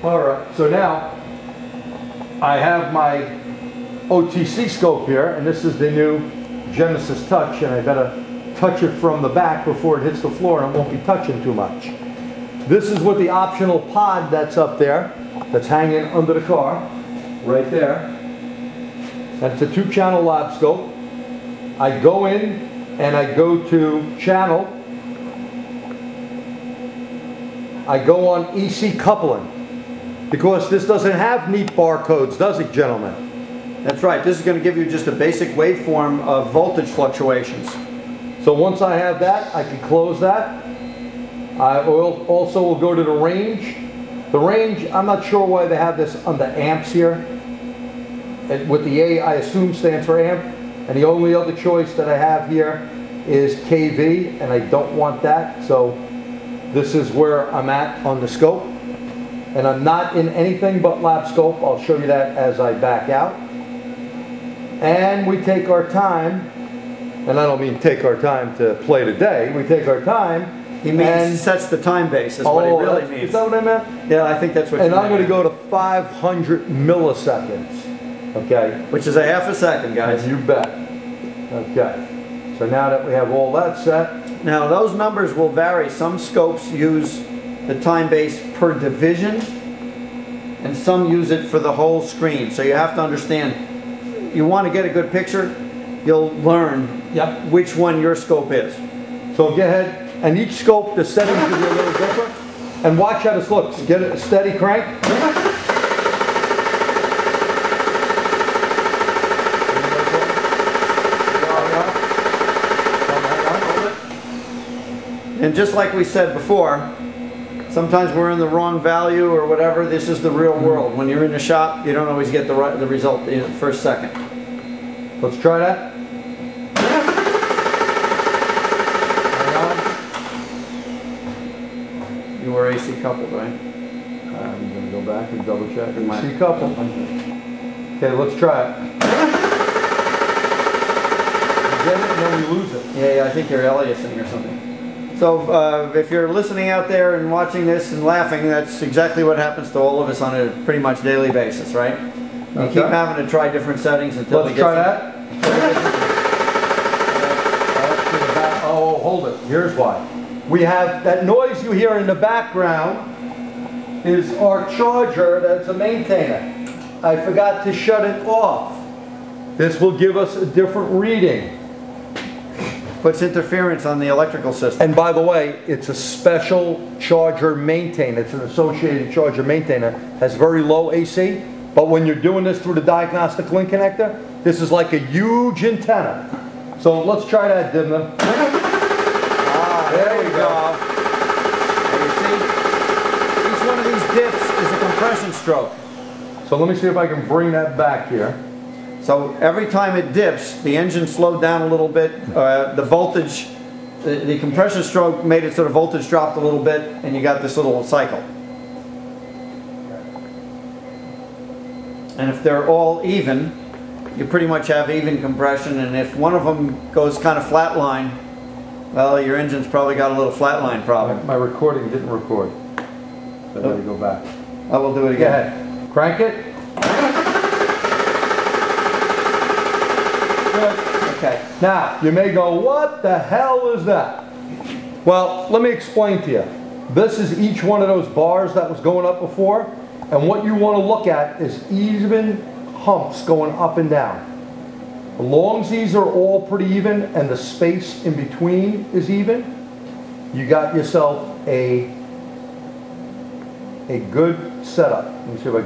Alright, so now I have my OTC scope here, and this is the new Genisys Touch, and I better touch it from the back before it hits the floor and it won't be touching too much. This is with the optional pod that's up there, that's hanging under the car, right there. And it's a 2-channel lab scope. I go in and I go to channel. I go on EC coupling, because this doesn't have neat barcodes, does it, gentlemen? That's right. This is going to give you just a basic waveform of voltage fluctuations. So once I have that, I can close that. I also will go to the range. The range, I'm not sure why they have this on the amps here. And with the A, I assume stands for amp. And the only other choice that I have here is kV, and I don't want that. So this is where I'm at on the scope. And I'm not in anything but lab scope. I'll show you that as I back out. And we take our time. And I don't mean take our time to play today. We take our time. He means sets the time base, is what he really means. Is that what I meant? Yeah, I think that's what you meant. And I'm going to go to 500 milliseconds. Okay? Which is a half a second, guys. You bet. Okay. So now that we have all that set. Now those numbers will vary. Some scopes use the time base per division, and some use it for the whole screen. So you have to understand, you want to get a good picture, you'll learn which one your scope is. So go ahead, and each scope, the settings will be a little different. And watch how this looks. Get it a steady crank. And just like we said before, sometimes we're in the wrong value or whatever. This is the real world. When you're in the shop, you don't always get the result in the first second. Let's try that. You were AC coupled, right? I'm going to go back and double check. AC coupled. Okay, let's try it. You get it and then we lose it. Yeah, I think you're aliasing or something. So if you're listening out there and watching this and laughing, that's exactly what happens to all of us on a pretty much daily basis, right? You keep having to try different settings until Let's try that. Oh, hold it. Here's why. We have that noise you hear in the background is our charger that's a maintainer. I forgot to shut it off. This will give us a different reading. Puts interference on the electrical system. And by the way, it's a special charger maintainer. It's an associated charger maintainer. Has very low AC, but when you're doing this through the diagnostic link connector, this is like a huge antenna. So let's try that, Dimna. There we go. And you see, each one of these dips is a compression stroke. So let me see if I can bring that back here. So every time it dips, the engine slowed down a little bit. The voltage, the compression stroke made it so the voltage dropped a little bit, and you got this little cycle. And if they're all even, you pretty much have even compression, and if one of them goes kind of flatline, well, your engine's probably got a little flatline problem. My recording didn't record. So I gotta go back. I will do it again. Go ahead. Crank it. Good. Okay. Now, you may go, what the hell is that? Well, let me explain to you. This is each one of those bars that was going up before, and what you want to look at is even humps going up and down. As long as these are all pretty even and the space in between is even, you got yourself a good setup. Let me see if I can